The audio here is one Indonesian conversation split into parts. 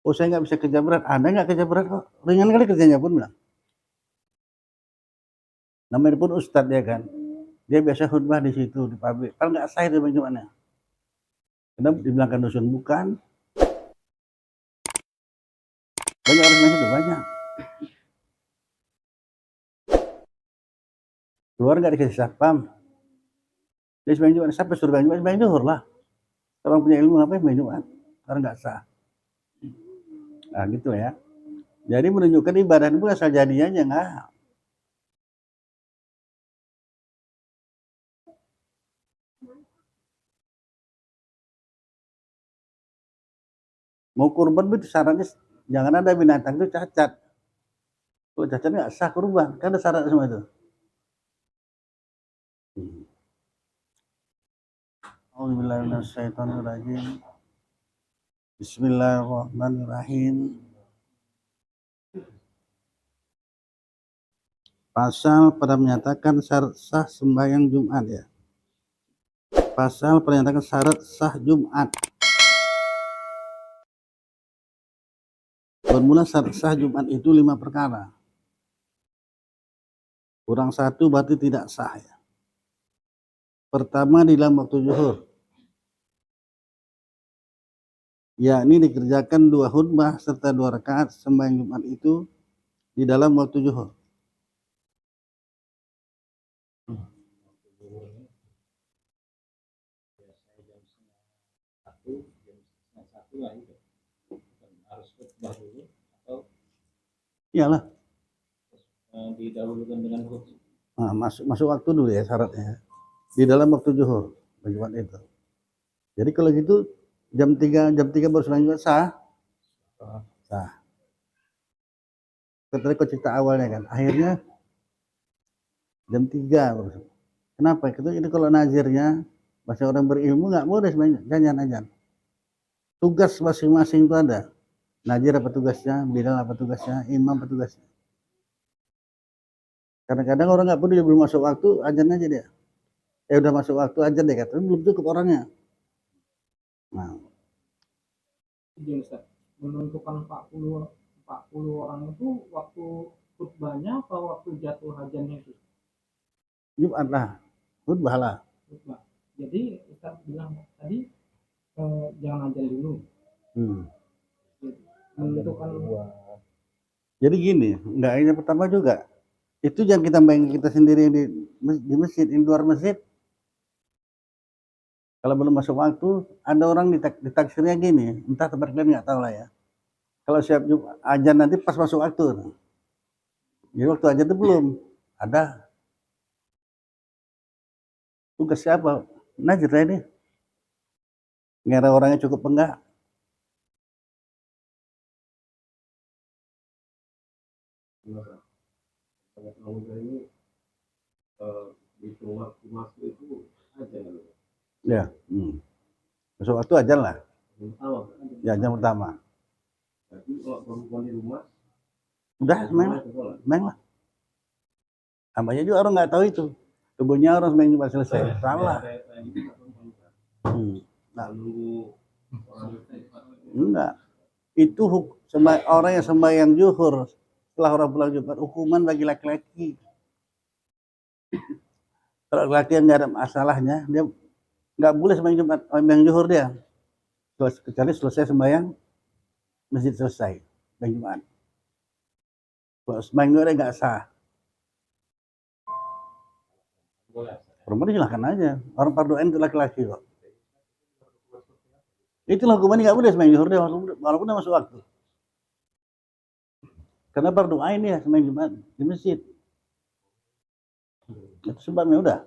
Oh saya nggak bisa kerja berat, ada nggak kerja berat kok, ringan kali kerjanya pun bilang. Namanya pun ustadz ya kan, dia biasa khutbah di situ di pabrik, kan nggak sah itu bagaimana? Kenapa dibilangkan dusun bukan? Banyak orang yang itu banyak. Keluar nggak dikasih satpam. Dia sembahyang Jumat, siapa suruh sembahyang Jumat? Sembahyang zuhur lah. Orang punya ilmu apa yang sembahyang Jumat? Orang nggak sah. Nah gitu ya. Jadi menunjukkan ibadah itu asal jadinya aja nggak. Mau kurban itu syaratnya jangan ada binatang itu cacat. Kalau cacat nggak sah kurban, kan ada syarat semua itu. Auzubillahiminasyaitonirrajim. Bismillahirrahmanirrahim. Pasal pada menyatakan syarat sah sembahyang Jumat ya. Pasal pada menyatakan syarat sah Jumat. Bermula syarat sah Jumat itu 5 perkara. Kurang 1 berarti tidak sah ya. Pertama di dalam waktu zuhur. Yakni dikerjakan 2 khutbah serta 2 rakaat sembahyang Jumat itu di dalam waktu zuhur. Iyalah. Didahulukan dengan khutbah. Nah, masuk waktu dulu ya syaratnya. Di dalam waktu zuhur Jumat itu. Jadi kalau gitu jam 3 baru sembahyang Jumat sah? Sah. Tadi kau cerita awalnya kan, akhirnya jam 3 baru. Kenapa? Itu kalau nazirnya bahasa orang berilmu nggak boleh sebenarnya jangan. Tugas masing-masing itu ada. Nazir apa tugasnya, bilal apa tugasnya, imam apa tugasnya. Kadang-kadang orang nggak peduli belum masuk waktu, ajan aja dia. Udah masuk waktu ajan deh katanya belum cukup orangnya. Nah. Menentukan 40 orang itu waktu khutbahnya atau waktu jatuh hajannya itu? Jumat lah, khutbah lah. Jadi Ustaz bilang tadi jangan ajan dulu. Menentukan. Jadi gini, enggak ini pertama juga. Itu jangan kita bayangin kita sendiri di masjid, di luar masjid. Kalau belum masuk waktu, ada orang ditaksirnya gini, entah tempat kalian nggak tahu lah ya. Kalau siap ajan nanti pas masuk waktu. Jadi waktu ajan itu belum ada. Tugas siapa? Najir lah ini. Ngira orangnya cukup enggak? Ini di waktu masuk itu ajan. Ya, masuk waktu ajan lah. Ya, jam pertama. Jadi kalau perempuan di rumah, udah main lah. Tambahnya juga orang nggak tahu itu. Tubuhnya orang sembahyang Jumat selesai. Salah. Enggak. Itu orang yang sembahyang zuhur setelah orang pulang Jumat, hukuman bagi laki-laki. Kalau laki yang nggak ada masalahnya, dia nggak boleh sembahyang Jumat, sembahyang zuhur dia. Kecuali selesai sembahyang masjid selesai sembahyang Jumat. Kalau sembahyang zuhur nggak sah. Perempuan silahkan aja. Orang pardoen itu laki-laki kok. Itulah hukumannya nggak boleh sembahyang zuhur dia walaupun dia masuk waktu. Karena berdoa ini ya sembahyang Jumat di masjid. Itu sebabnya udah.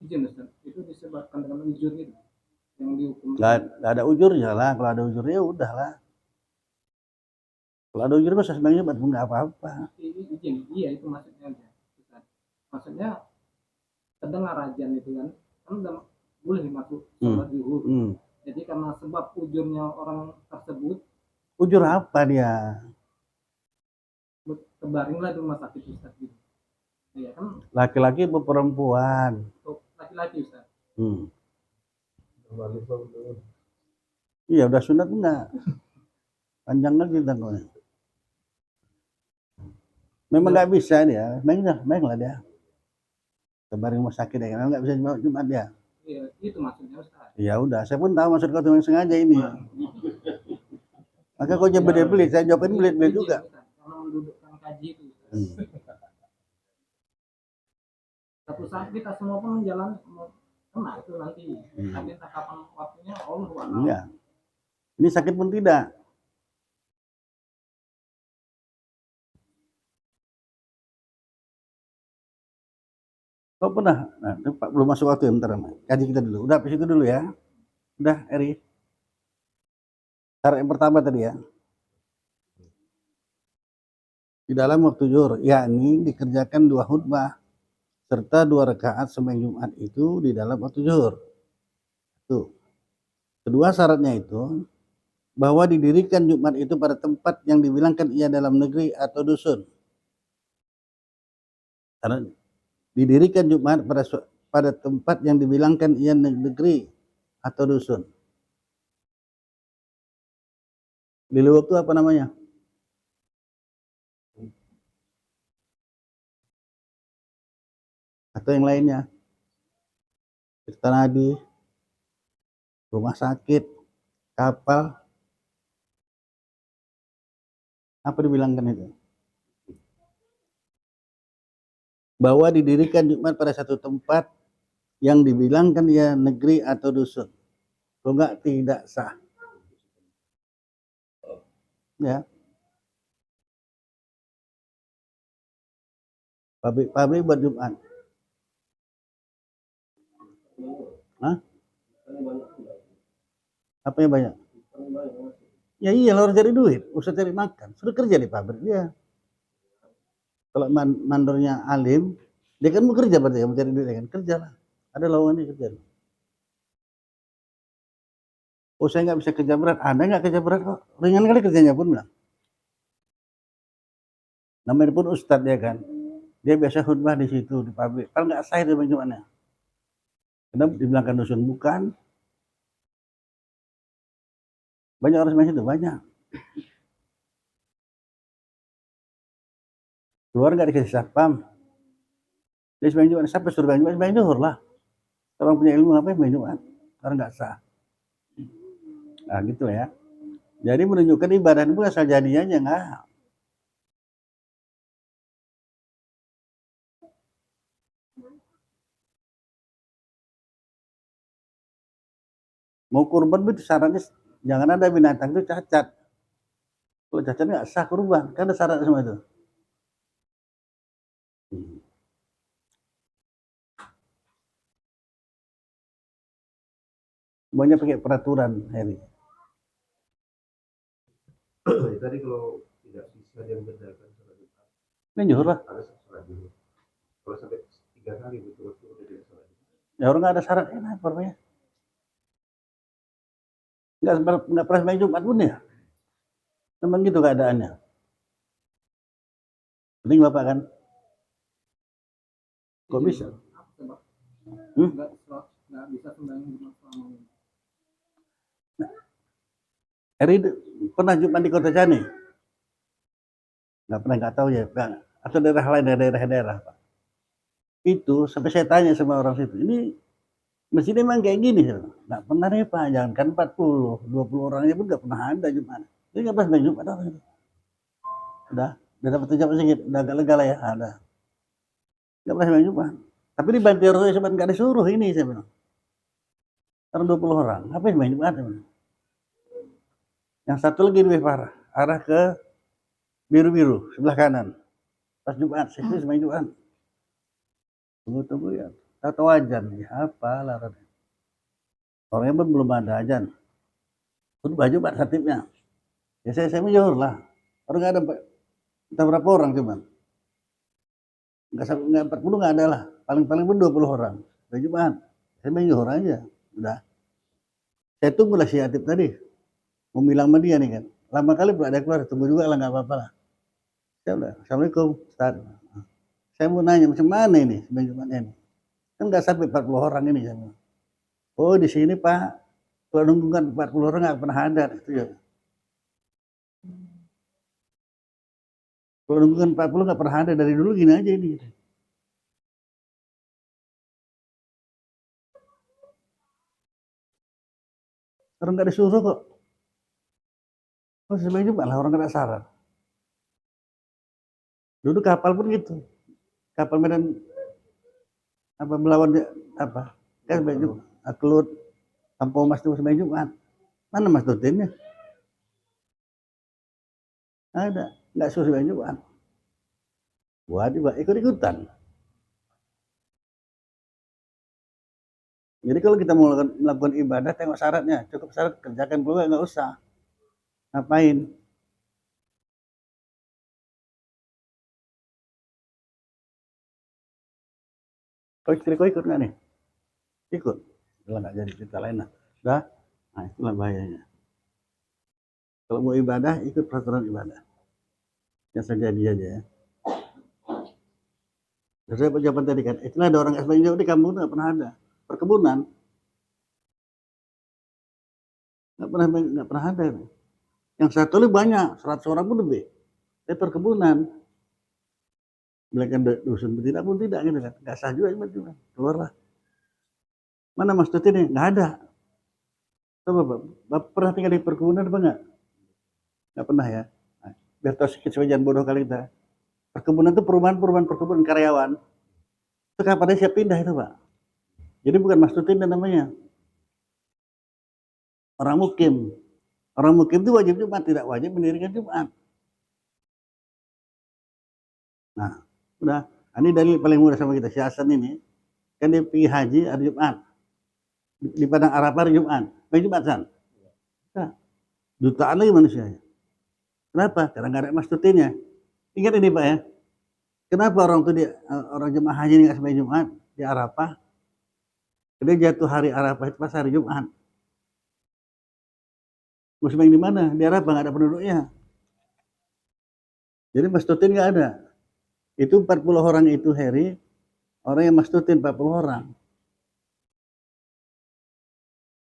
Itu disebabkan dengan ujur itu yang dihukum. Nggak ada ujurnya lah. Kalau ada ujurnya udah lah. Kalau ada ujur masa sembahyang Jumat pun nggak apa-apa. Iya itu maksudnya. Maksudnya terdengar ajan itu kan udah boleh masuk sholat zuhur. Jadi karena sebab ujurnya orang tersebut. Ujur apa dia? Terbaringlah di rumah sakit Ustaz gitu. Iya kan? Laki-laki atau perempuan? Laki-laki Ustaz. Iya udah sunat enggak? Panjang lagi tanggalnya. Memang nggak bisa dia, main lah dia. Kebaring rumah sakit ya, nggak bisa Jumat dia. Iya, itu maksudnya Ustaz. Ya udah, saya pun tahu maksud kau tuh sengaja ini. Maka kau jangan belit-belit, saya jawabin belit-belit juga. Karena mendudukkan kaji itu. Satu saat kita semua pun menjalani kena itu nanti. Tapi entah kapan waktunya Allah SWT. Iya. Ini sakit pun tidak. Kau pernah? Nah, Pak belum masuk waktu ya, bentar. Kaji kita dulu. Udah, habis itu dulu ya. Udah, Eri. Syarat yang pertama tadi ya. Di dalam waktu zuhur, yakni dikerjakan 2 khutbah serta 2 rakaat sembahyang Jumat itu di dalam waktu zuhur. Tuh. Kedua syaratnya itu bahwa didirikan Jumat itu pada tempat yang dibilangkan ia dalam negeri atau dusun. Karena didirikan Jumat pada tempat yang dibilangkan ia negeri atau dusun. Di luar itu apa namanya? Atau yang lainnya? Nadi, rumah sakit, kapal. Apa dibilangkan itu? Bahwa didirikan Jumat pada satu tempat yang dibilangkan ia negeri atau dusun. Kalau enggak, tidak sah. Ya. Pabrik buat Jumat. Hah? Apa yang banyak? Ya iya, harus cari duit, usah cari makan. Sudah kerja di pabrik dia. Kalau mandornya alim, dia kan mau kerja berarti, mau cari duit kan, kerja lah. Ada lowongannya kerja. Oh, saya nggak bisa kerja berat. Ada nggak kerja berat kok? Ringan kali kerjanya pun bilang. Namanya pun ustadz ya kan. Dia biasa khutbah di situ di pabrik. Kalau nggak sah itu bagaimana? Kenapa dibilangkan dusun? Bukan. Banyak orang semacam itu, banyak. Keluar nggak dikasih satpam. Dia sembahyang Jumat, sampai suruh sembahyang zuhur lah. Orang punya ilmu apa sembahyang Jumat? Orang nggak sah. Nah gitu ya. Jadi menunjukkan ibadah itu asal jadinya aja nggak. Mau kurban itu syaratnya jangan ada binatang itu cacat. Kalau cacat nggak sah kurban, kan ada syarat semua itu. Semuanya pakai peraturan, Heri. Tadi kalau tidak bisa dia mengerjakan sholat Jumat, Ini zuhur lah. harus sholat dulu. Kalau sampai 3 kali betul-betul udah tidak sholat. Ya orang nggak ada syarat enak namanya. Nggak pernah sembahyang Jumat pun ya. Memang gitu keadaannya. Penting Bapak kan? Kok bisa? Nggak bisa sembahyang Jumat selama ini. Eri pernah Jumat di Kota Cani? Nggak pernah, nggak tahu ya. Atau daerah lain, daerah Pak. Itu sampai saya tanya sama orang situ, ini masjid memang kayak gini, nggak pernah deh Pak, jangankan 40, 20 orangnya pun nggak pernah ada Jumat. Jadi nggak pernah sembahyang Jumat orang itu. Udah dapat ucapan sedikit, udah agak lega lah ya, ada. Nggak pernah sembahyang Jumat. Tapi di Banti Roy Jumat nggak disuruh ini, saya bilang. Karena 20 orang, apa yang sembahyang Jumat? Yang satu lagi lebih parah, arah ke biru-biru sebelah kanan. Pas Jumat, saya sembahyang Jumat. Tunggu ya. Tahu ajan ya, apa lah. Orangnya pun belum ada ajan. Udah baju Pak Khatibnya. Ya saya menjuhur lah. Orang nggak ada entah berapa orang cuman. Nggak 40 nggak ada lah. Paling pun 20 orang. Udah Jumat. Saya menjuhur aja. Udah. Saya tunggulah si Atib tadi. Mau bilang sama dia nih kan. Lama kali belum ada keluar. Tunggu juga lah nggak apa-apa lah. Ya udah. Assalamualaikum. Ustaz. Saya mau nanya macam mana ini sembahyang Jumat ini? Kan nggak sampai 40 orang ini. Saya oh di sini Pak, kalau nunggu kan 40 orang nggak pernah ada. Itu ya. Kalau nungguan 40 nggak pernah ada, dari dulu gini aja ini. Orang nggak disuruh kok. Oh, sebenarnya malah orang nggak saran. Dulu kapal pun gitu. Kapal Medan apa melawan apa? Kan baju Kelut Tampo Mas itu sebenarnya Jumat. Mana Mas Tutinnya? Ada, nggak suruh sebenarnya Jumat. Buat juga ikut-ikutan. Jadi kalau kita mau melakukan ibadah, tengok syaratnya. Cukup syarat, kerjakan dulu, nggak usah. Ngapain? Kau istri kau ikut nggak nih? Ikut. Kalau nggak jadi cerita lain lah. Dah, nah itulah bahayanya. Kalau mau ibadah, ikut peraturan ibadah. Yang terjadi aja ya. Saya pejabat tadi kan, itulah ada orang SBY di kampung itu nggak pernah ada. Perkebunan nggak pernah ada. Yang satu lebih banyak, 100 orang pun lebih. Tapi perkebunan, mereka dusun tidak pun tidak gitu kan, nggak sah juga keluarlah. Mana Mas Tuti nih? Nggak ada. Coba Bapak pernah tinggal di perkebunan apa nggak? Nggak pernah ya. Nah, biar tahu sedikit sebagian bodoh kali kita. Perkebunan itu perumahan perkebunan karyawan. Itu kapan siap pindah itu Pak. Jadi bukan Mas Tuti namanya. Orang mukim. Orang mukim itu wajib Jumat, tidak wajib mendirikan Jumat. Nah, udah. Ini dalil paling mudah sama kita. Si Hasan ini, kan dia pergi haji hari Jumat. Di Padang Arafah hari Jumat. Hari Jumat, San. Nah, jutaan lagi manusianya. Kenapa? Karena nggak ada Mas Tutinya. Ingat ini Pak ya. Kenapa orang tuh orang jemaah haji ini nggak sampai Jumat di Arafah? Dia jatuh hari Arafah itu pas hari Jumat. Muslim yang di mana? Di Arafah nggak ada penduduknya. Jadi Mas Tutin nggak ada. Itu 40 orang itu Heri, orang yang Mas Tutin 40 orang.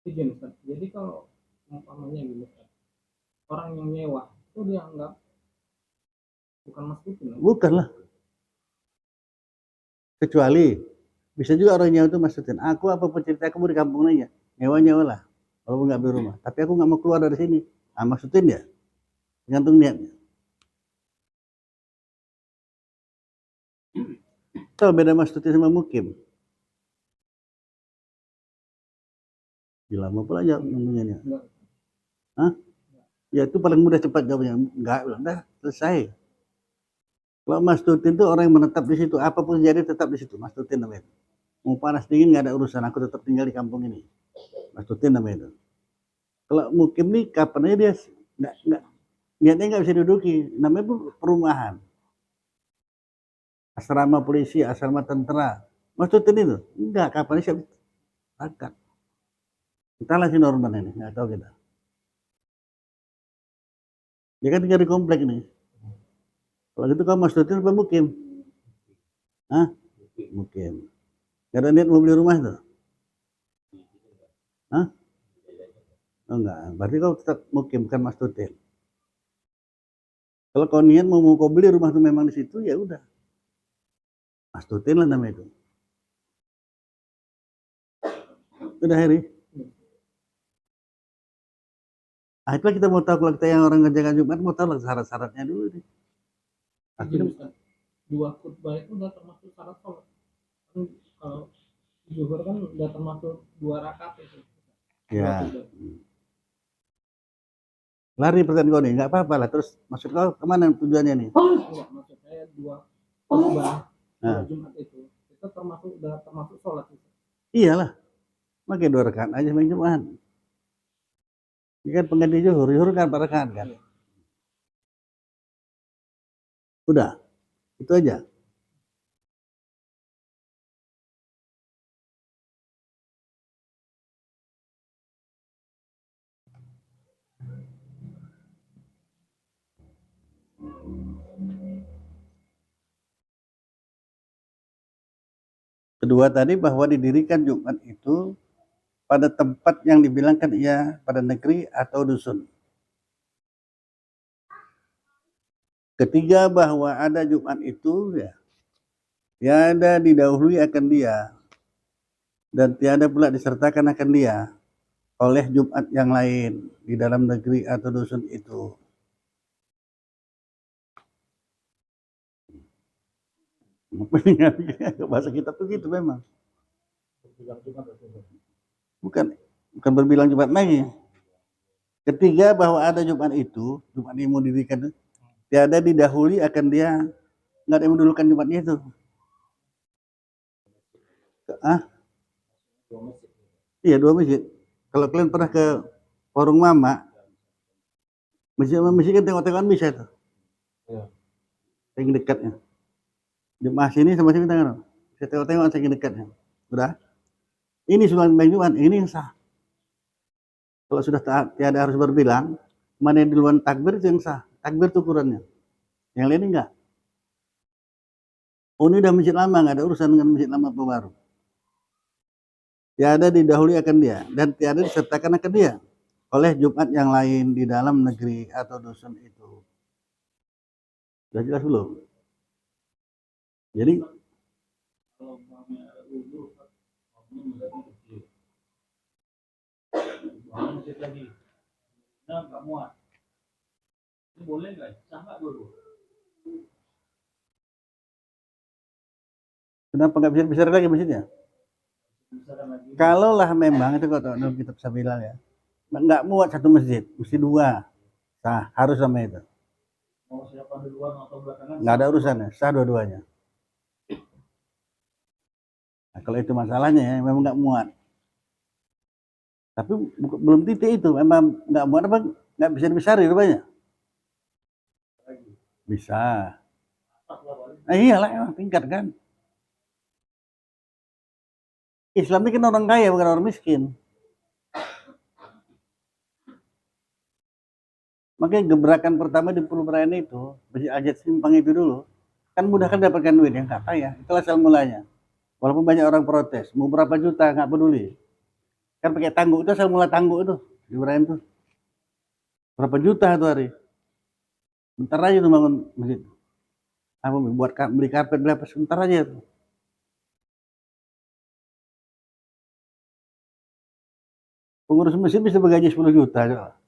Jadi kalau umpamanya gitu, orang yang nyewa itu dianggap bukan Mas Tutin. Bukan lah. Kecuali bisa juga orang nyewa itu Mas Tutin. Aku apapun cerita aku mau di kampung aja. Nyewa lah. Walaupun nggak beli rumah. Tapi aku nggak mau keluar dari sini. Ah, Mas Tutin ya. Tergantung niatnya. Tahu beda Mas Tutin sama mukim? Gila mau pula jawab namanya. Hah? Ya itu paling mudah cepat jawabnya. Enggak, udah selesai. Kalau Mas Tutin itu orang yang menetap di situ, apapun jadi tetap di situ. Mas Tutin namanya. Mau panas dingin nggak ada urusan, aku tetap tinggal di kampung ini. Mas Tutin namanya itu. Kalau mukim nih kapan aja dia nggak niatnya nggak bisa diduduki. Namanya pun perumahan. Asrama polisi, asrama tentara. Mas Tutin itu enggak, kapan aja siap angkat. Entahlah si Norman ini, nggak tahu kita. Dia kan tinggal di komplek ini. Kalau gitu kamu Mas Tutin apa mukim? Hah? Mukim. Gak ada niat mau beli rumah itu? Hah? Oh, enggak. Berarti kau tetap mukim, bukan Mas Tutin. Kalau kau niat mau kau beli rumah itu memang di situ, ya udah. Mas Tutin lah namanya itu. Udah Heri. Nah, itulah kita mau tahu kalau kita yang orang ngerjakan Jumat mau tahu lah syarat-syaratnya dulu nih. Akhirnya dua khutbah itu udah termasuk syarat sholat. Kalau zuhur kan udah termasuk 2 rakaat itu. Ya. Lari pertanyaan kau nih, nggak apa-apa lah. Terus maksud kau kemana tujuannya nih? Enggak, maksud saya 2 khutbah Jumat itu udah termasuk sholat itu. Iyalah, pakai 2 rakaat aja main Jumat. Ini kan pengganti zuhur kan 4 rakaat kan. Udah, itu aja. Kedua tadi bahwa didirikan Jumat itu pada tempat yang dibilangkan ia pada negeri atau dusun. Ketiga, bahwa ada Jumat itu ya tiada didahului akan dia dan tiada pula disertakan akan dia oleh Jumat yang lain di dalam negeri atau dusun itu. Bahasa kita tuh gitu memang. Bukan berbilang Jumat lagi. Ketiga, bahwa ada Jumat itu, Jumat yang mau didirikan, tiada didahului akan dia, nggak ada yang mendulukan Jumatnya itu. Iya, 2 masjid. Kalau kalian pernah ke warung mama, masjid kan tengok-tengokan bisa tuh. Saking dekatnya. Jemaah sini sama sini tangan. Saya tengok-tengok saking dekatnya. Udah. Ini sudah Jumat, ini yang sah. Kalau sudah tiada harus berbilang, mana yang duluan takbir itu yang sah. Takbir itu ukurannya. Yang lain enggak. Oh, ini udah masjid lama, nggak ada urusan dengan masjid lama apa baru. Tiada didahului akan dia dan tiada disertakan akan dia oleh Jumat yang lain di dalam negeri atau dusun itu. Sudah jelas belum? Jadi boleh nggak? Sah nggak dulu? kenapa nggak bisa besar lagi masjidnya? Kalaulah memang itu kok dalam kitab Sabilal ya, nggak muat satu masjid, mesti 2. Sah, harus sama itu. Mau siapa duluan atau belakangan? Nggak ada urusannya, sah dua-duanya. Nah, kalau itu masalahnya ya, memang nggak muat. Tapi belum titik itu, memang nggak muat apa nggak bisa dibesari rupanya. Bisa. Nah, iyalah emang tingkat kan. Islam ini kan orang kaya bukan orang miskin. Makanya gebrakan pertama di Pulau Brayana itu, Masjid Al-Jad Simpang itu dulu, kan mudahkan dapatkan duit yang nggak kaya. Itulah asal mulanya. Walaupun banyak orang protes, mau berapa juta nggak peduli. Kan pakai tangguk itu asal mula tangguk itu di Brayana itu. Berapa juta itu hari. Bentar aja tuh bangun masjid. Apa buat beli karpet berapa sebentar aja tuh. Pengurus masjid bisa bergaji 10 juta coba.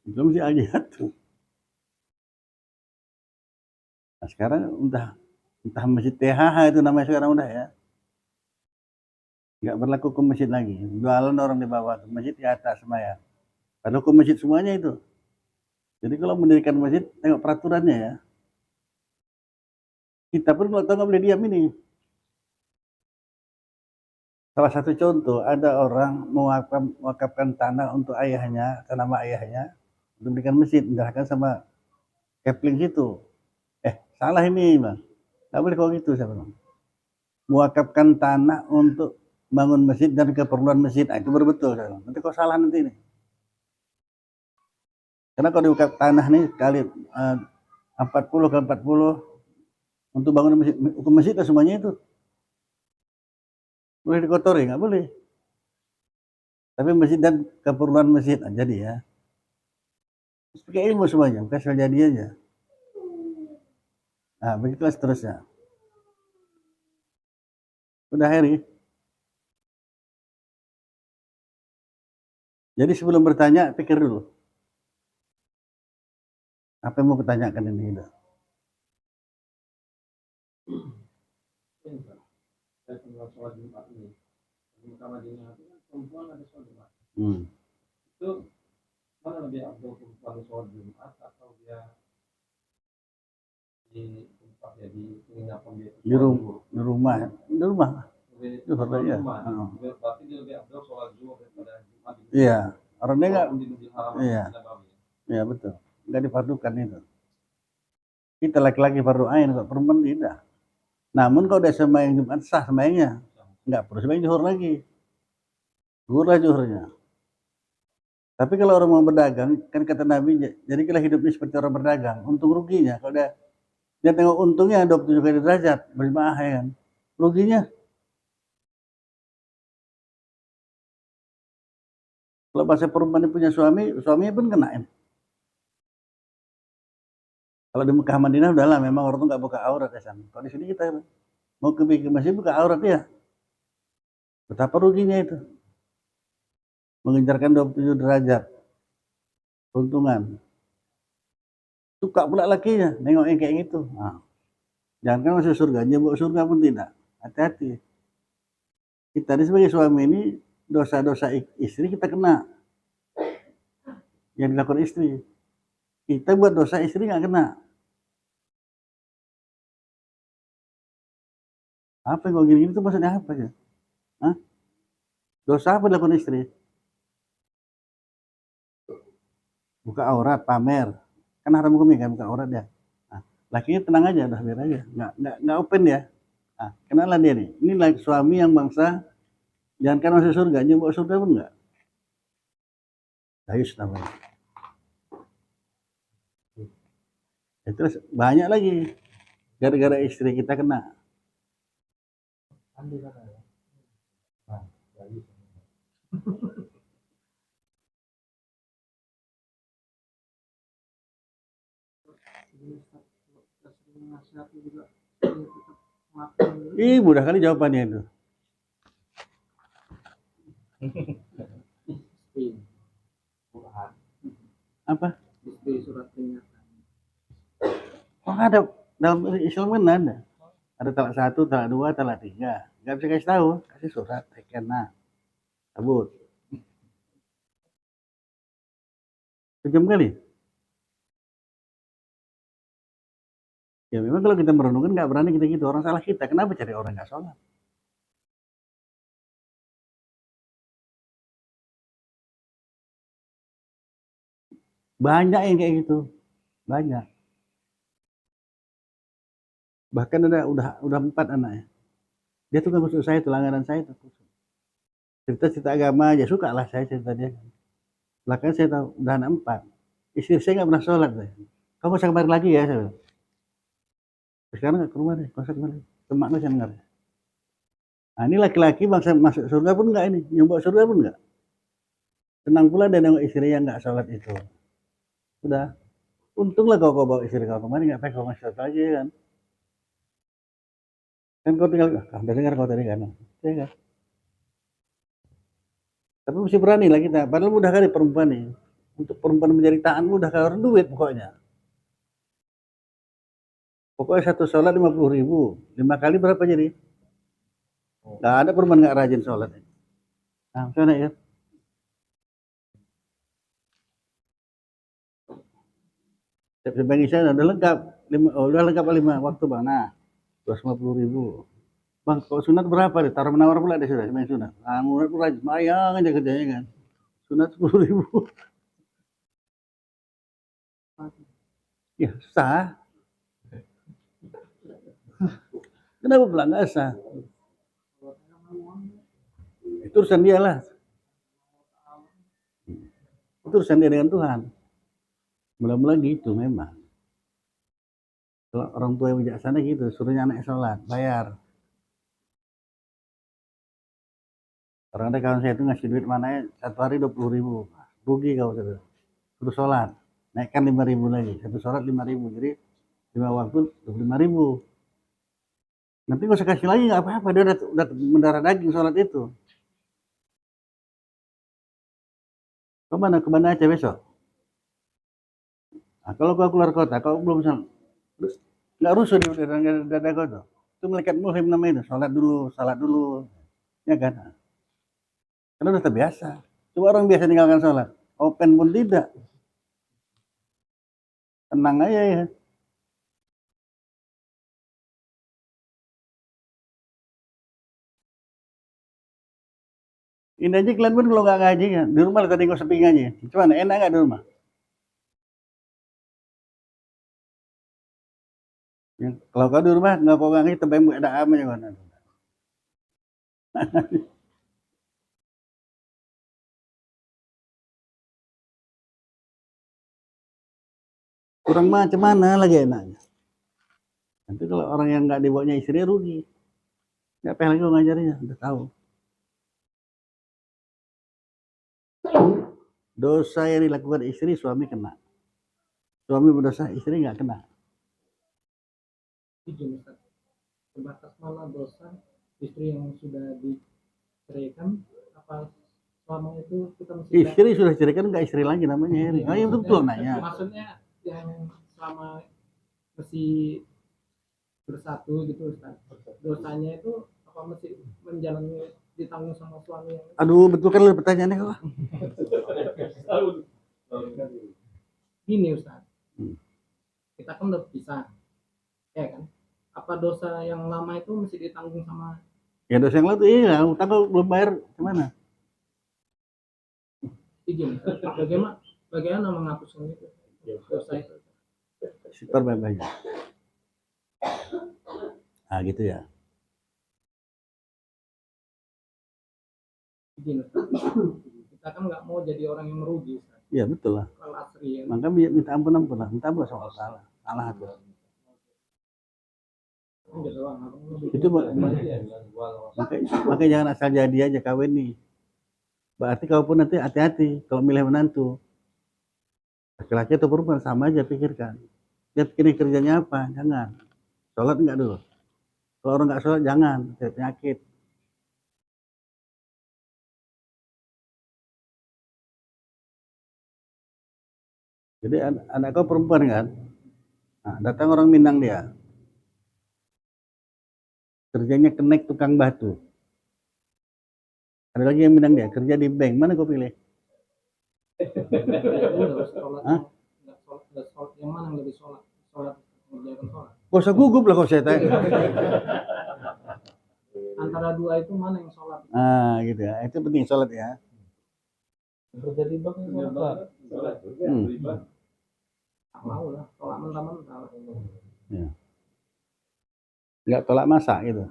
Itu mesti aja tuh. Nah, sekarang entah masjid THH itu namanya sekarang udah ya. Nggak berlaku ke masjid lagi. Jualan orang di bawah, ke masjid di atas semaya. Padahal ke masjid semuanya itu. Jadi kalau mendirikan masjid, tengok peraturannya ya. Kita pun kalau tahu nggak boleh diam ini. Salah satu contoh, ada orang mewakafkan tanah untuk ayahnya, atau nama ayahnya, untuk mendirikan masjid, menyerahkan sama Kepling situ. Salah ini, Bang. Nggak boleh kalau gitu, saya bilang. Mewakafkan tanah untuk bangun masjid dan keperluan masjid. Nah, itu betul, saya bilang. Nanti kok salah nanti ini. Karena kalau diwakaf tanah nih kali 40 ke 40 untuk bangun masjid, hukum masjid semuanya itu. Boleh dikotori, nggak boleh. Tapi masjid dan keperluan masjid, nah, jadi ya. Terus pakai ilmu semuanya, bukan asal jadi aja. Nah, begitulah seterusnya. Udah Heri. Jadi sebelum bertanya, pikir dulu. Apa yang mau kutanyakan ini? Saya tinggal sholat Jumat ini. Terutama di Madinah itu kan perempuan ada sholat Jumat. Itu mana lebih abdul perempuan sholat Jumat atau dia di tempat ya di penginapan dia di rumah itu ya. Berarti dia lebih abdul sholat Jumat daripada Jumat. Iya, orangnya nggak. Iya, iya betul. Nggak difardukan itu. Kita laki-laki fardu ain, kok perempuan tidak. Namun kalau udah sembahyang Jumat sah sembahyangnya, nggak perlu sembahyang zuhur lagi. Zuhur lah zuhurnya. Tapi kalau orang mau berdagang, kan kata Nabi, jadi kalau hidupnya seperti orang berdagang, untung ruginya. Kalau dia tengok untungnya 27 kali derajat, berjemaah ya kan. Ruginya. Kalau bahasa perempuan punya suami, suaminya pun kena. Kalau di Mekah Madinah udahlah, memang orang tuh nggak buka aurat ya sana. Kalau di sini kita mau ke masjid buka aurat ya. Betapa ruginya itu. Mengejarkan 27 derajat. Keuntungan. Suka pula lakinya, nengok yang kayak gitu. Nah, jangan kan masuk surga, nyebut surga pun tidak. Hati-hati. Kita ini sebagai suami ini, dosa-dosa istri kita kena. Yang dilakukan istri. Kita buat dosa istri nggak kena. Apa yang kau gini-gini itu maksudnya apa ya? Hah? Dosa apa dilakukan istri? Buka aurat, pamer. Kan haram hukumnya kan buka aurat ya. Nah, lakinya tenang aja, udah biar aja. Nggak open ya. Nah, kenalah dia nih. Ini laki suami yang bangsa jangan kan masuk surga, nyebut surga pun enggak. Dayus namanya. Terus banyak lagi gara-gara istri kita kena. Ih, mudah kali jawabannya itu. Apa? Surat peringatan. Oh, ada dalam Islam kan ada. Ada talak 1, talak 2, talak 3. Nggak bisa kasih tahu, kasih surat, tekena, cabut. Sejam kali. Ya memang kalau kita merenungkan nggak berani kita gitu, orang salah kita. Kenapa cari orang nggak sholat? Banyak yang kayak gitu, banyak. Bahkan udah 4 anaknya. Dia tuh kan masuk saya, itu langganan saya tuh. Cerita-cerita agama aja suka lah saya cerita dia. Belakang saya tahu udah anak 4. Istri saya nggak pernah sholat. Kamu usah kembali lagi ya saya. Sekarang nggak ke rumah deh, masa kembali. Temaknya saya dengar. Nah ini laki-laki bangsa masuk surga pun nggak ini, nyoba surga pun nggak. Tenang pula dia nengok istri yang nggak sholat itu. Udah, untunglah kau bawa istri kau kemari, nggak pakai kau masuk aja kan. Kan kau tinggal, udah dengar kau tadi kan, ya kan. Tapi mesti berani lah kita, padahal mudah kali perempuan nih. Untuk perempuan menjadi taat mudah kalau orang duit pokoknya. Pokoknya satu sholat 50.000, 5 kali berapa jadi? Nggak ada perempuan nggak rajin sholat. Nah, sana ya. Sebagai saya udah lengkap, udah lengkap 5 waktu bang. Nah, 250.000. Bang, kalau sunat berapa deh? Taruh menawar pula deh sudah main sunat. Ah, sunat pun rajin, bayang aja kerjanya kan. Sunat 10.000. Ya sah. Kenapa pula nggak sah? Itu urusan dia lah. Itu urusan dia dengan Tuhan. Mula-mula gitu memang. Kalau orang tua yang bijaksana gitu, suruhnya anak sholat, bayar. Orang ada kawan saya itu ngasih duit mana satu hari 20.000. Rugi kau sudah. Suruh sholat. Naikkan 5.000 lagi. Satu sholat 5.000. Jadi 5 waktu 25.000. Nanti gak usah kasih lagi nggak apa-apa. Dia udah mendarah daging sholat itu. Kemana aja besok? Nah, kalau kau keluar kota, kau belum bisa, nggak rusuh di dada kau tuh. Itu malaikat mulhim namanya itu. Sholat dulu, salat dulu. Ya kan? Karena udah terbiasa. Coba orang biasa tinggalkan sholat. Open pun tidak. Tenang aja ya. Ini aja kalian pun kalau nggak ngaji ya. Di rumah tadi kau sepi ngaji. Cuman enak nggak di rumah? Ya, kalau kau di rumah nggak kau ngaji, tebak ada apa ya kan? Kurang macam mana lagi enaknya. Nanti kalau orang yang nggak dibawanya istri rugi. Nggak pengen lagi ngajarnya, udah tahu. Dosa yang dilakukan istri suami kena. Suami berdosa istri nggak kena. Izin Ustaz, sebatas mana dosa istri yang sudah diceraikan, apa selama itu kita mesti Istri sudah ceraikan nggak istri lagi namanya Heri. Oh iya betul nanya. maksudnya yang selama masih bersatu gitu Ustaz, dosanya itu apa mesti menjalani ditanggung sama suami yang Aduh betul kan pertanyaannya kok. gini Ustaz, Hmm. kita kan udah pisah ya kan, apa dosa yang lama itu mesti ditanggung sama Ya dosa yang lalu iya utang kalau belum bayar gimana? izin Ustaz? Bagaimana menghapuskan itu dosa itu? Setor banyak. Ah gitu ya. Izin Ustaz, kita kan nggak mau jadi orang yang merugi Ustaz. Iya betul lah. Kalau asri ya. Maka minta ampun lah. Minta ampun sama salah. Salah tuh. Itu makanya jangan asal jadi aja kawin nih. Berarti kau pun nanti hati-hati kalau milih menantu. Laki-laki atau perempuan sama aja pikirkan. Dia pikirin kerjanya apa? Jangan. Sholat enggak dulu. Kalau orang enggak sholat jangan. Penyakit. Jadi anak kau perempuan kan? Nah, datang orang Minang dia. Kerjanya kenek tukang batu. Ada lagi yang Minang dia, kerja di bank. Mana kau pilih? Hah? Yang mana yang lebih sholat? Mengerjakan sholat. Gak usah gugup lah kau saya tanya. Antara dua itu mana yang sholat? Ah gitu ya, itu penting sholat ya. Kerja di bank sholat. Tak mau lah, sholat mentah-mentah. Ya. Nggak tolak masak gitu.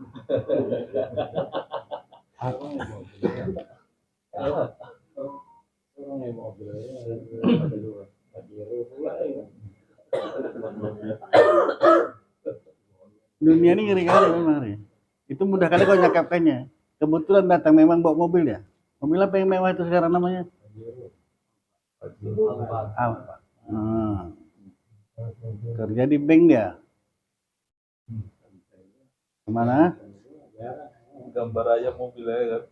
Dunia ini ngeri kali memang nih. Itu mudah kali kau nyakapkannya. Kebetulan datang memang bawa mobil ya. Mobil apa yang mewah itu sekarang namanya? Apa? Kerja di bank dia. Kemana? Gambar aja mobilnya kan.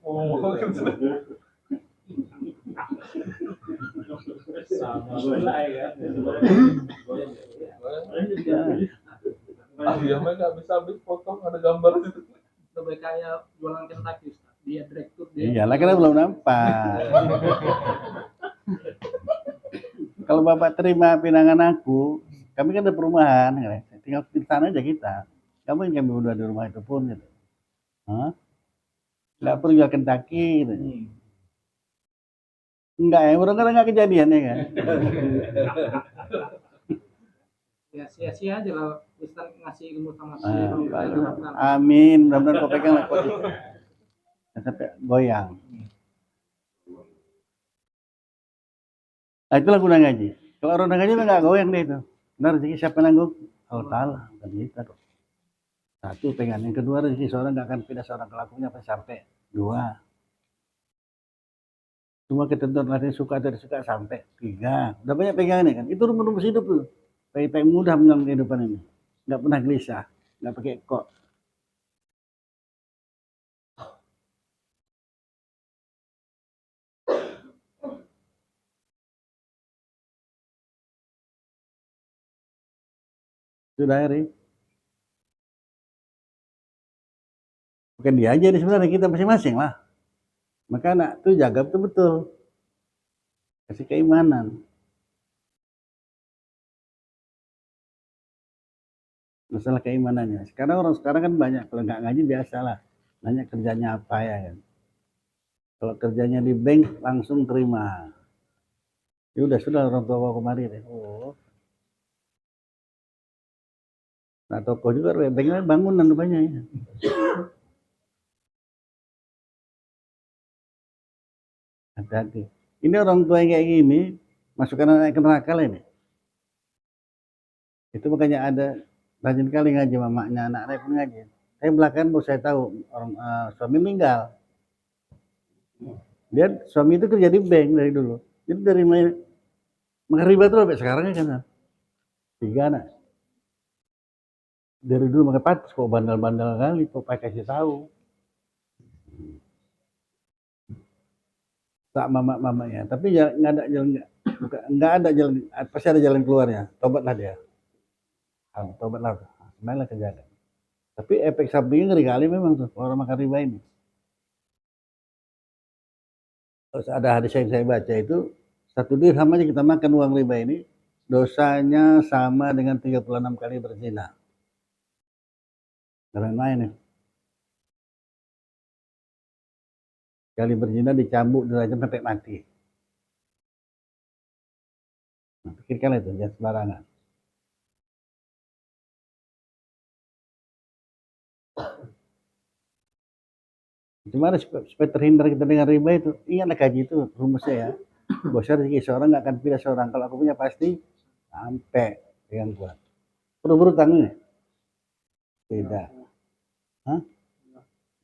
Dia mah nggak bisa habis foto ada gambar itu. Lebih kayak jualan Kentucky, dia direktur dia. Iyalah kita belum nampak. Kalau bapak terima pinangan aku, kami kan ada perumahan, tinggal di sana aja kita. Kamu yang kami berdua di rumah itu pun gitu. Hah? Nggak perlu jual Kentucky gitu. Enggak ya, orang kan nggak kejadian ya kan. Ya sia-sia aja lah Ustaz ngasih ilmu sama saya. Amin, mudah-mudahan kau pegang lah sampai goyang. Nah itulah guna ngaji. Kalau orang ngaji mah nggak goyang deh itu. Benar rezeki siapa nanggung? Allah Taala, bukan kita kok. Satu pengen, yang kedua rezeki seorang nggak akan pindah seorang kelakunya sampai dua. Semua ketentuan hati suka atau disuka sampai tiga. Udah banyak pegangan kan? Itu rumus hidup tuh. Supaya mudah menjalani kehidupan ini. Nggak pernah gelisah, nggak pakai kok. Sudah Eri. Bukan dia aja di sebenarnya kita masing-masing lah. Maka anak tuh jaga betul-betul. Kasih keimanan. Masalah keimanannya. Sekarang orang sekarang kan banyak, kalau nggak ngaji biasalah. Nanya kerjanya apa ya kan. Kalau kerjanya di bank langsung terima. Ya udah sudah orang tua kemari deh. Oh. Nah toko juga banknya bangunan banyak ya. Hati-hati. Ini orang tua yang kayak gini masukkan anak ke neraka lah ini. Itu makanya ada rajin kali ngaji mamanya, anak-anak pun ngaji. Saya belakangan baru saya tahu orang suami meninggal. Dia suami itu kerja di bank dari dulu. Jadi dari mengharibat tuh sampai sekarang kan. 3 anak. Dari dulu pakai patus kok bandel-bandel kali kok pakai kasih tahu. Tak mama-mamanya, tapi ya nggak ada jalan, nggak ada jalan, pasti ada jalan keluarnya. Tobatlah dia, tobatlah, semuanya kerjakan. Tapi efek sampingnya ngeri kali memang tuh orang makan riba ini. Terus ada hadis yang saya baca itu, 1 dirham aja kita makan uang riba ini, dosanya sama dengan 36 kali berzina. Jangan main nih. Kali berzina dicambuk derajat sampai mati. Nah, pikirkan itu, jangan sembarangan. Gimana supaya terhindar kita dengan riba itu? Ingatlah kaji itu rumusnya ya. Bosnya rezeki seorang nggak akan pindah seorang. Kalau aku punya pasti sampai dengan kuat. Perlu berutang nih? Tidak. Hah?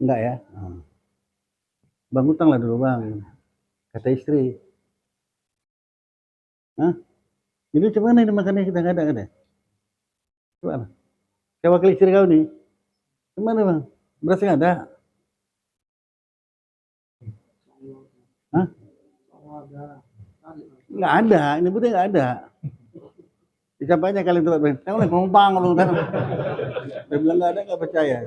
Enggak ya? Bang utang lah dulu bang. Kata istri. Hah? Ini cuman ini makannya kita nggak ada kan ya? Gimana? Saya wakil istri kau nih. Gimana bang? Beras nggak ada? Hah? Nggak ada. Ini budi nggak ada. Dicampainya kali itu bang. Kamu lagi ngomong lu kan? Dia bilang nggak ada, nggak percaya.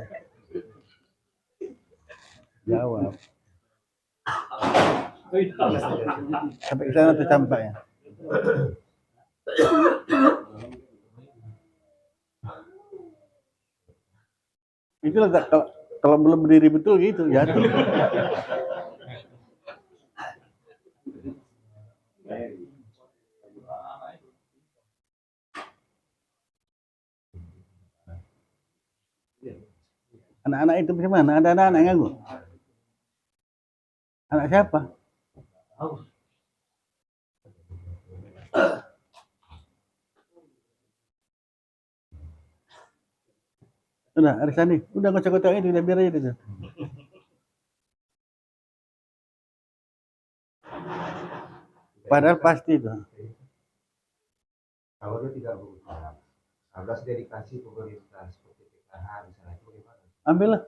Jawab. Sampai sana tercampak ya. Itulah kalau belum berdiri betul gitu jatuh. Anak-anak itu bagaimana? Ada anak-anak yang nganggur? Anak siapa? Udah, Arisani, udah ngocok-ngocok itu, udah biar aja itu. Padahal pasti itu. Kalau dia tidak berusaha, harus dia dikasih pemerintah seperti PKH misalnya itu gimana? Ambillah.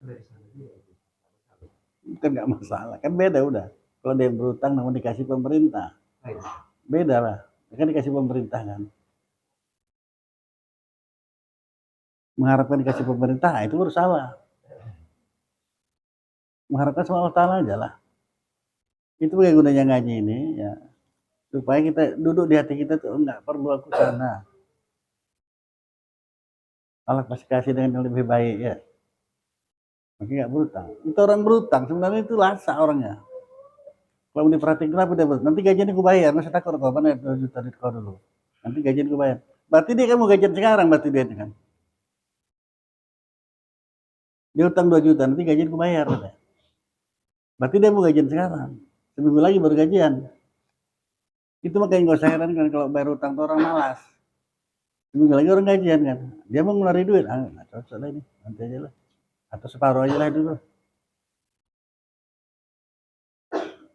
Dari sana dia. Kan nggak masalah, kan beda udah. Kalau dia berutang namun dikasih pemerintah, beda lah. Kan dikasih pemerintah kan. Mengharapkan dikasih pemerintah itu baru salah. Mengharapkan sama Allah Ta'ala aja lah. Itu bagaimana gunanya ngaji ini ya, supaya kita duduk di hati kita tuh enggak perlu aku sana. Allah pasti kasih dengan yang lebih baik ya. Makanya nggak berutang. Itu orang berutang sebenarnya itu lasa orangnya. Kalau diperhatiin kenapa dia berutang? Nanti gajian aku bayar, masa takut kau mana 2 juta di kau dulu. Nanti gajian aku bayar. Berarti dia kamu gajian sekarang berarti dia kan. Dia utang 2 juta, nanti gajian aku bayar. Berarti dia mau gajian sekarang. Seminggu lagi baru gajian. Itu makanya gak usah heran kan kalau bayar utang tuh orang malas. Seminggu lagi orang gajian kan. Dia mau ngeluarin duit. Ah, nggak cocok lah ini. Nanti aja lah. Atau separuh aja lah dulu.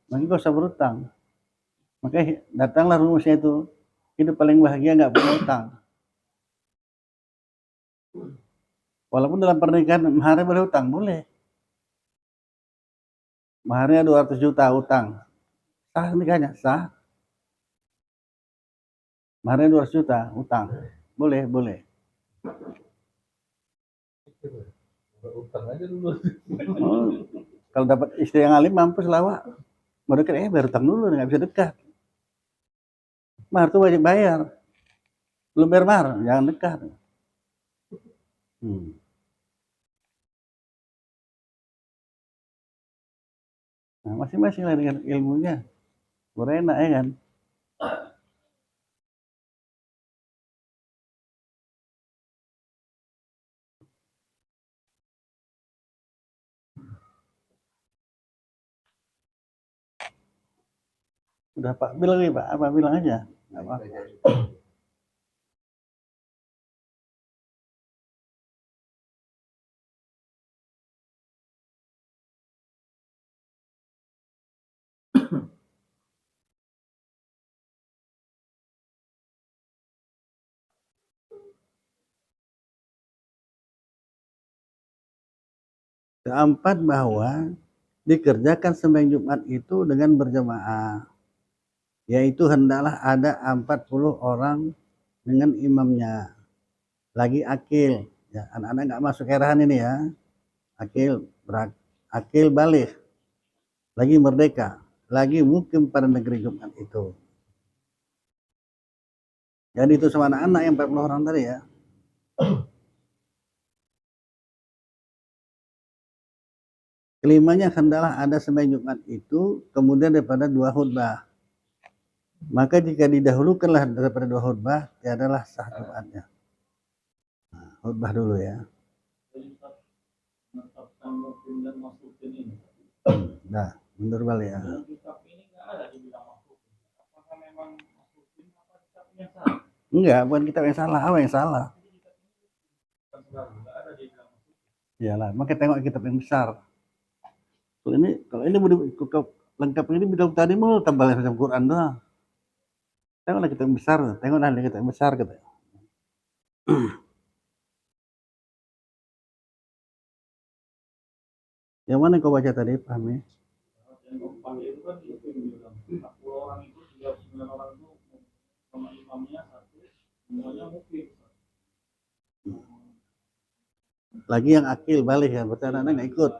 Makanya gak usah berutang. Makanya datanglah rumusnya itu. Hidup paling bahagia nggak punya utang. Walaupun dalam pernikahan maharnya boleh utang, boleh. Maharnya 200 juta utang. Sah nikahnya, sah. Maharnya 200 juta utang. Boleh, boleh. Utang aja dulu. Oh, kalau dapat istri yang alim mampus lawak. Mau dekat, bayar utang dulu, nggak bisa dekat. Mahar tuh wajib bayar. Belum bayar mahar, jangan dekat. Nah, masing-masing lah dengan ilmunya. Enak ya kan? Udah Pak bilang nih Pak, apa bilang aja. Nggak apa. Keempat, bahwa dikerjakan sembahyang Jumat itu dengan berjamaah, yaitu hendaklah ada 40 orang dengan imamnya. Lagi akil, ya, anak-anak nggak masuk kerahan ini ya, akil balik, lagi merdeka, lagi mukim pada negeri Jumat itu. Jadi itu sama anak-anak yang 40 orang tadi ya. Kelimanya, hendaklah ada sembahyang Jumat itu kemudian daripada 2 khutbah. Maka jika didahulukanlah daripada 2 khutbah, tiadalah sah Jumatnya. Nah, khutbah dulu ya. Nah, mundur balik ya. Enggak, bukan kitab yang salah. Apa yang salah? Iyalah, maka tengok kitab yang besar. Kalau ini lengkap ini bidang tadi mau tambah macam Quran doang. Tengoklah kitab yang besar, tengoklah kitab yang besar gitu. Yang mana kau baca tadi, pahami? Lagi yang akil balik ya, berarti anak-anak nggak ikut.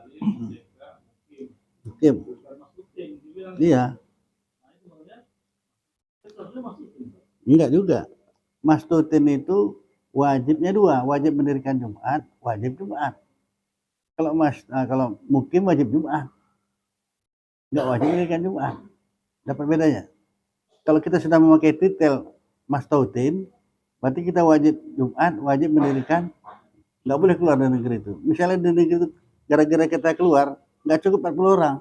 Mukim. Iya. Enggak juga. Mastutin itu wajibnya 2, wajib mendirikan Jumat, wajib Jumat. Kalau mukim wajib Jumat, enggak wajib mendirikan Jumat. Dapat bedanya? Kalau kita sudah memakai titel mastutin, berarti kita wajib Jumat, wajib mendirikan, nggak boleh keluar dari negeri itu. Misalnya di negeri itu gara-gara kita keluar, nggak cukup 40 orang.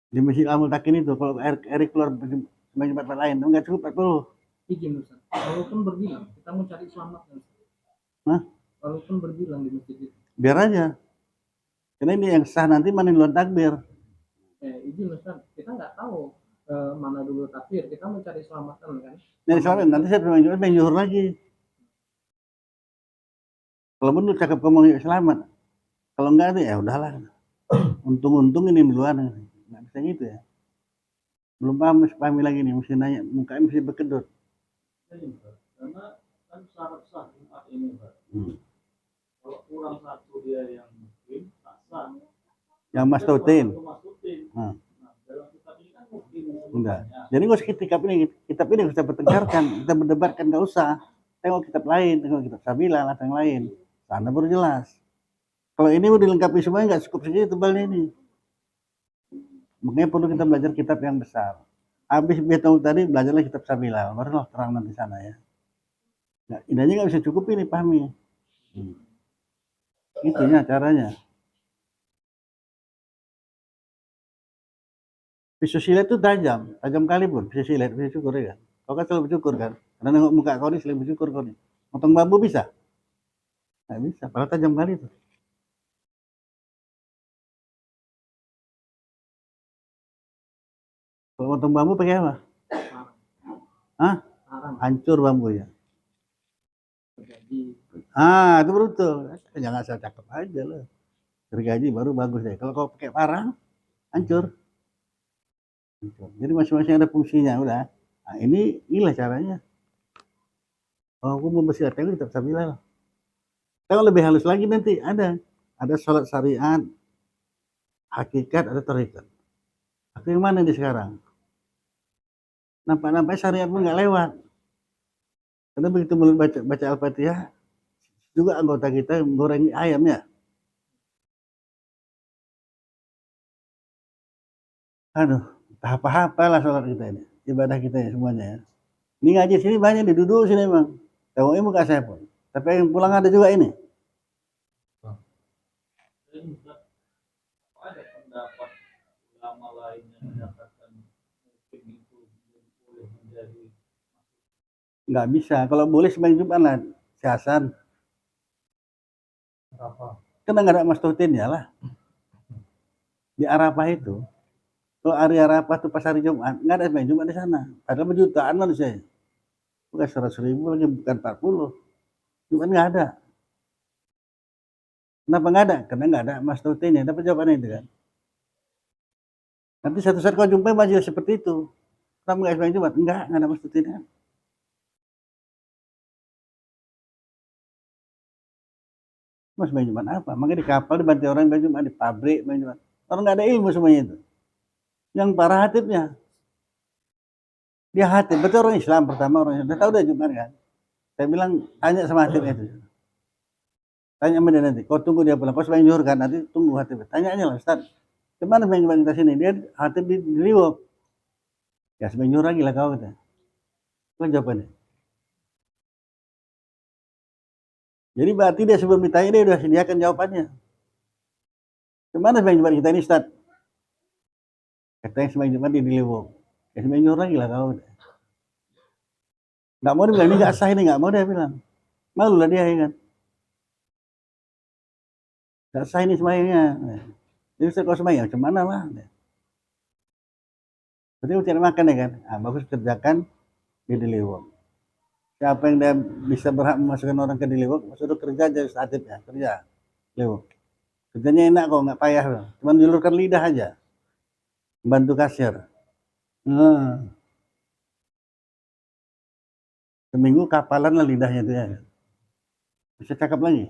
Di Masjid Al-Multakin itu, kalau Erik keluar sebagai tempat lain, nggak cukup 40. Izin Ustaz, walaupun berbilang, kita mau cari selamat. Hah? Walaupun berbilang di masjid itu. Biar aja. Karena ini yang sah nanti mana yang luar takbir. Izin Ustaz, kita nggak tahu mana dulu takbir, kita mau cari selamatan kan. Nah, selamat, nanti saya main zuhur lagi. Kalau benar cakap ngomong selamat. Kalau enggak ya udahlah. Untung-untung ini di luar. Nggak bisa gitu ya. Belum pahami lagi nih, mesti nanya, mukanya mesti berkedut. Karena kan syarat sah Jumat ini, Pak. Kalau kurang satu dia yang mungkin tak sah. Yang mastutin. Nah, dalam kitab ini kan mungkin. Enggak. Jadi nggak usah kitab ini kita bertengkarkan, kita berdebatkan, nggak usah. Tengok kitab lain, tengok kitab Sabila atau yang lain. Sana baru jelas. Kalau ini udah dilengkapi semuanya, nggak cukup segini tebalnya ini. Makanya perlu kita belajar kitab yang besar. Habis tahu tadi belajarlah kitab Sabila, barulah terang nanti sana ya. Nah, ini aja nggak bisa cukup ini, pahami. Itunya caranya. Pisau silet itu tajam kali pun. Pisau silet, bisa cukur ya kan. Kau kan selalu bercukur kan. Karena nengok muka kau ini selalu bercukur kau nih. Potong bambu bisa? Nggak bisa, padahal tajam kali itu. Kalau potong bambu pakai apa? Hah? Hancur bambunya. Itu betul. Jangan asal cakep aja loh. Gergaji baru bagus deh. Kalau kau pakai parang, hancur. Jadi masing-masing ada fungsinya udah. Nah, inilah caranya. Oh, aku mau bersih hati tetap Sabila. Kalau lebih halus lagi nanti ada sholat syariat, hakikat, ada tarikat. Aku yang mana di sekarang? Nampak syariat pun nggak lewat. Karena begitu mulut baca Al-Fatihah, juga anggota kita goreng ayam ya. Aduh, apa-apalah sholat kita ini, ibadah kita ya semuanya ya. Ini ngaji sini banyak duduk sini emang. Tengoknya muka saya pun. Tapi yang pulang ada juga ini. Ada pendapat ulama lain yang menyatakan mungkin itu boleh menjadi. Nggak bisa. Kalau boleh sembahyang Jumat lah, si Hasan. Apa? Karena nggak ada mastutin ya lah. Di Arafah itu, kalau hari Arafah itu pas hari Jumat, nggak ada sembahyang Jumat di sana. Padahal berjutaan manusia. Bukan 100.000 lagi, bukan 40. Jumat nggak ada. Kenapa nggak ada? Karena nggak ada mastutinnya. Dapat jawabannya itu kan. Nanti satu saat kau jumpai majelis seperti itu. Kenapa nggak sembahyang Jumat? Nggak ada mastutinnya. Mas sembahyang Jumat apa? Makanya di kapal dibantu orang sembahyang Jumat, di pabrik sembahyang Jumat. Orang nggak ada ilmu semuanya itu. Yang parah hatibnya. Dia hatib, betul orang Islam pertama orang Islam. Dia tahu dia Jumat kan. Saya bilang tanya sama hatibnya itu. Tanya sama dia nanti. Kau tunggu dia pulang. Kau sembahyang Zuhur kan? Nanti tunggu hatibnya. Tanya aja lah Ustaz. Gimana sembahyang Jumat kita sini? Dia hatib di Liwok. Ya sembahyang Zuhur lagi lah kau kata. Itu jawabannya. Jadi berarti dia sebelum ditanya dia sudah sediakan jawabannya. Gimana sembahyang Jumat kita ini Ustaz? Katanya sembahyang Jumat di Liwok. Ya sembahyang Zuhur lagi lah kau kata. Nggak mau dia bilang, ini nggak sah ini, nggak mau dia bilang. Malu lah dia ya kan. Nggak sah ini sembahyangnya. Jadi Ustaz kau sembahyang, macam mana lah. Berarti cari makan ya kan. Nah, bagus kerjakan di Deliwok. Siapa yang dia bisa berhak memasukkan orang ke Deliwok, suruh kerja aja hatibnya, kerja. Deliwok. Kerjanya enak kok, nggak payah. Cuma julurkan lidah aja. Bantu kasir. Seminggu kapalan lah lidahnya itu ya. Bisa cakap lagi.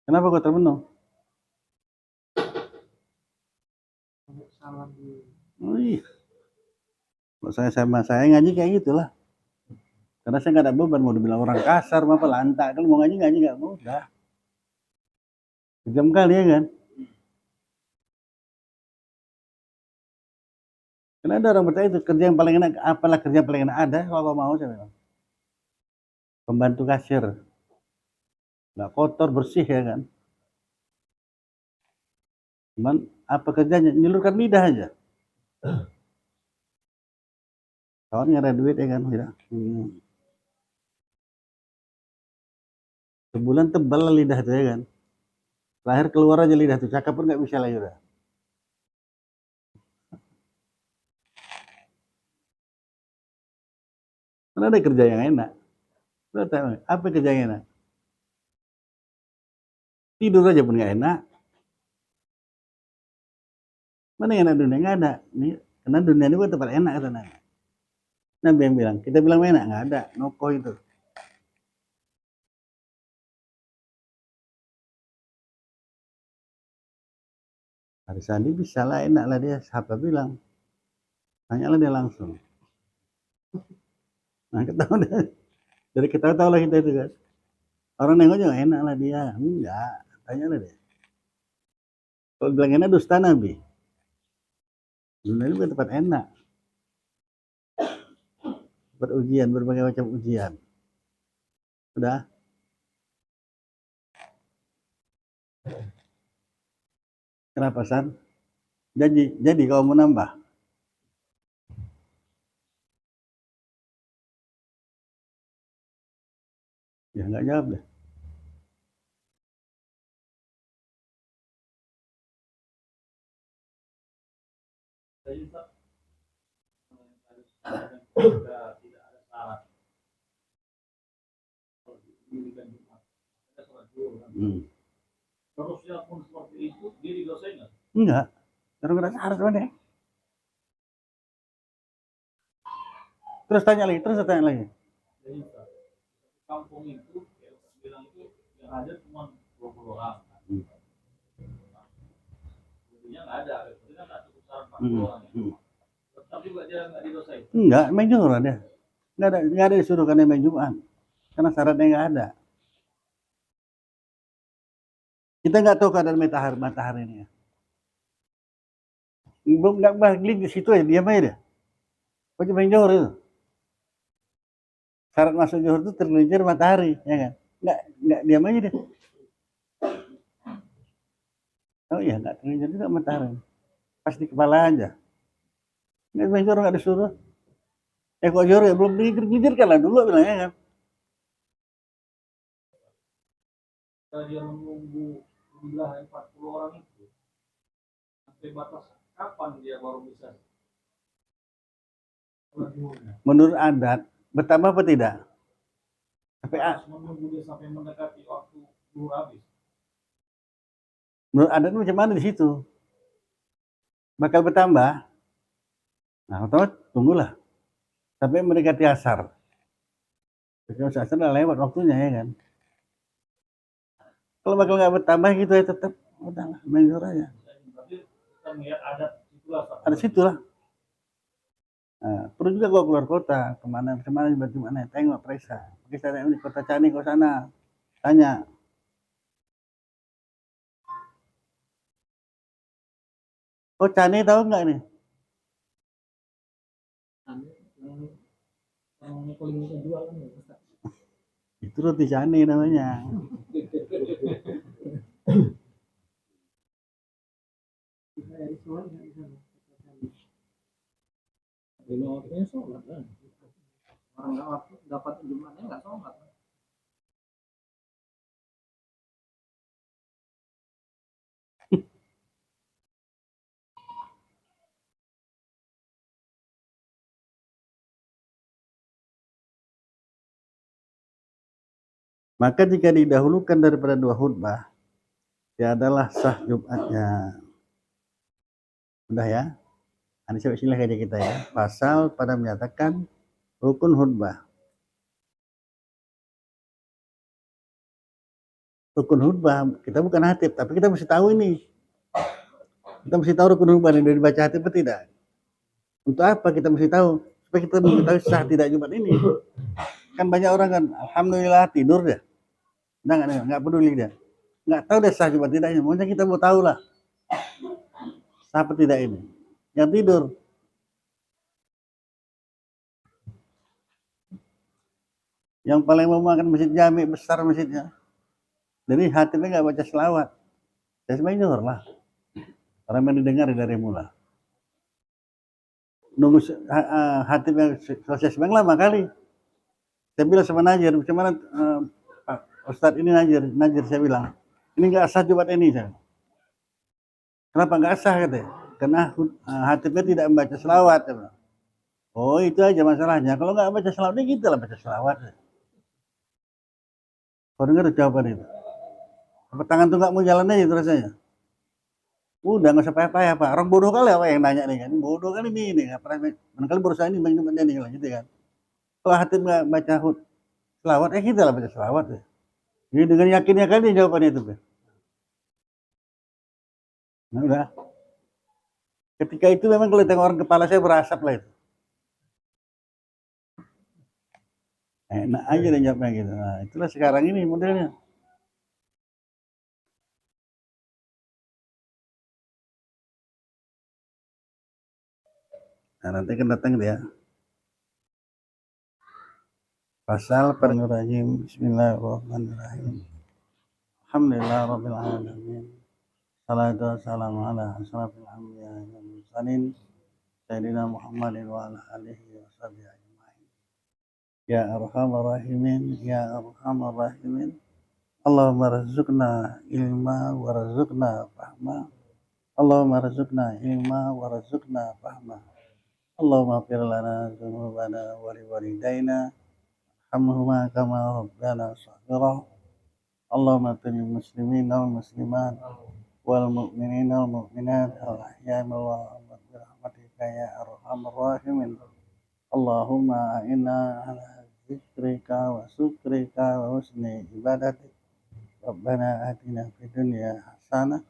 Kenapa kok termenung? Salam dulu. Oh iya. Kalau saya sama saya ngaji kayak gitulah. Karena saya nggak ada beban mau dibilang orang kasar, apa lantak. Kalau mau ngaji nggak mau, udah. Sejam kali ya kan. Karena ada orang bertanya itu kerja yang paling enak, apalah kerja yang paling enak ada kalau mau saya bilang. Pembantu kasir. Nggak kotor, bersih ya kan. Cuman apa kerjanya? Nyelurkan lidah aja. Kawan nggak ada duit ya kan. Sebulan tebal lah lidah itu ya kan. Terakhir keluar aja lidah itu, cakap pun nggak bisa lagi udah. Mana ada kerja yang enak? Apa kerja yang enak? Tidur aja pun nggak enak. Mana yang enak dunia? Nggak ada. Nih, karena dunia ini bukan tempat enak kata Nabi. Nabi yang bilang, kita bilang enak nggak ada, noko itu. Hari Sandi bisa lah, enak lah dia. Siapa bilang? Tanyalah dia langsung. Nah, ketahuan dia. Dari ketawa-tawa lah kita itu kan. Orang nengok juga enak lah dia. Enggak, tanyalah dia. Kalau bilang enak dusta Nabi. Dunia ini bukan tempat enak. Berujian, berbagai macam ujian. Udah. Kenapa San? Jadi kalau mau nambah. Ya nggak jawab deh. Jadi Pak, tidak ada syarat kalau didirikan Jumat. Ada sholat zuhur kan. Terusnya pun seperti itu, dia didosain nggak? Enggak. Karena nggak ada syarat mana. Terus tanya lagi. Jadi Pak, kampung itu, ya, bilang itu yang ada cuma 20 orang. Jadinya nggak ada, berarti kan nggak cukup syarat 40 orang. Ya. Tapi juga dia nggak didosain. Enggak, main Jumat ada. Nggak ada disuruh karena main Jumat. Karena syaratnya nggak ada. Kita nggak tahu keadaan matahari ini. Nggak balik di situ ya, diam aja deh. Kau main Johor itu. Syarat masuk Johor itu tergelincir matahari, ya kan? Nggak diam aja deh. Oh iya, nggak tergelincir juga matahari. Pas di kepala aja. Nggak main Johor nggak disuruh. Kok Johor ya belum digelincir kan lah dulu bilangnya kan. Kalau dia menunggu jumlah 40 orang itu, sampai batas kapan dia baru bisa? Menurut adat, bertambah apa tidak? Tapi harus menunggu dia sampai mendekati waktu zuhur habis. menurut adat macam mana di situ? Bakal bertambah. Nah, otomatis tunggulah sampai mendekati asar. Kalau asar udah lewat waktunya ya kan. Kalau bakal nggak bertambah gitu ya tetap udahlah main zuhur aja. Berarti kita melihat adat situlah. Ada situlah. Nah, perlu juga gua keluar kota kemana bagaimana tengok periksa. Kita ini kota Cani ke sana tanya. Oh Cani tahu nggak nih? Yang paling jual kan ya Ustaz. Itu roti Cani namanya. Ini waktunya sholat kan. Orang nggak dapat Jumatnya nggak sholat. Maka jika didahulukan daripada 2 khutbah, tiadalah sah Jumatnya. Udah ya? Ini silsilah aja kita ya. Pasal pada menyatakan rukun khutbah. Rukun khutbah kita bukan hatib, tapi kita mesti tahu ini. Kita mesti tahu rukun khutbah ini dari baca hatib atau tidak. Untuk apa kita mesti tahu? Supaya kita mengetahui sah tidak Jumat ini. Kan banyak orang kan, alhamdulillah tidur dia. Nggak peduli dia. Nggak tahu dia sah Jumat tidaknya. Mungkin kita mau tahu lah. Sah apa tidak ini. Yang tidur. Yang paling memakan masjid jami besar masjidnya. Jadi hatibnya nggak baca selawat. Ya sebenarnya zuhur lah. Orang yang didengar dari mula. Nunggu hatibnya selesai sebenarnya lama kali. Saya bilang sama Najir, bagaimana Ustadz ini Najir saya bilang, ini nggak sah Jumat ini. Saya. Kenapa nggak sah katanya? Karena hatibnya tidak membaca selawat. Oh itu aja masalahnya. Kalau nggak baca selawat, ini kita lah baca selawat. Kau dengar jawaban itu? Apa tangan tuh nggak mau jalan aja terus aja? Udah nggak usah payah-payah Pak. Orang bodoh kali apa yang nanya nih kan? Bodoh kali ini nggak pernah. Barangkali berusaha ini banyak Jumatnya nih gitu kan? Kalau hatib nggak baca selawat, kita lah baca selawat. Ya. Jadi dengan yakinnya kali jawabannya itu. Nah udah. Ketika itu memang kalau tengok orang kepala saya berasap lah itu. Enak aja dia jawabnya gitu. Nah, itulah sekarang ini modelnya. Nah, nanti kan datang dia. Pasal Bismillahirrahmanirrahim. Bismillahirrahmanirrahim. Alhamdulillah rabbil alamin. Salatu wassalamu ala asrafil anbiya wal mursalin sayyidina Muhammadin wa ala alihi wa sahbihi ajma'in. Ya arhamar rahimin, ya arhamar rahimin. Allahumma razuqna ilma wa razuqna fahma. Allahumma razuqna ilma wa razuqna fahma. Allahumma ighfir lana dzunubana wa liwalidayna hamhuma kama rabbana shaghira. Allahumma ighfir muslimin wal muslimat wal mu'minin wal mu'minat al ahya'i minhum wal rahmatika ya arhamar rahimin. Allahumma inna ala zikrika wa syukrika wa husni ibadatik. Rabbana atina fid dunya hasanah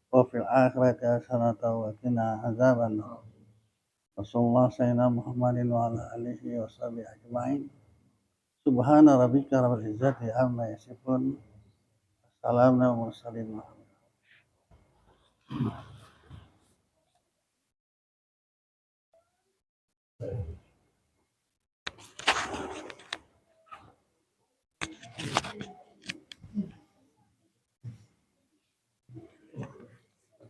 wa fil akhirati hasanah wa qina adzabannar. Rasulullah sayyidina Muhammadin wa ala alihi wa sahbihi ajma'in. Subhana rabbika rabbil izzati amma yasifun. Assalamu alaikum warahmatullahi wabarakatuh.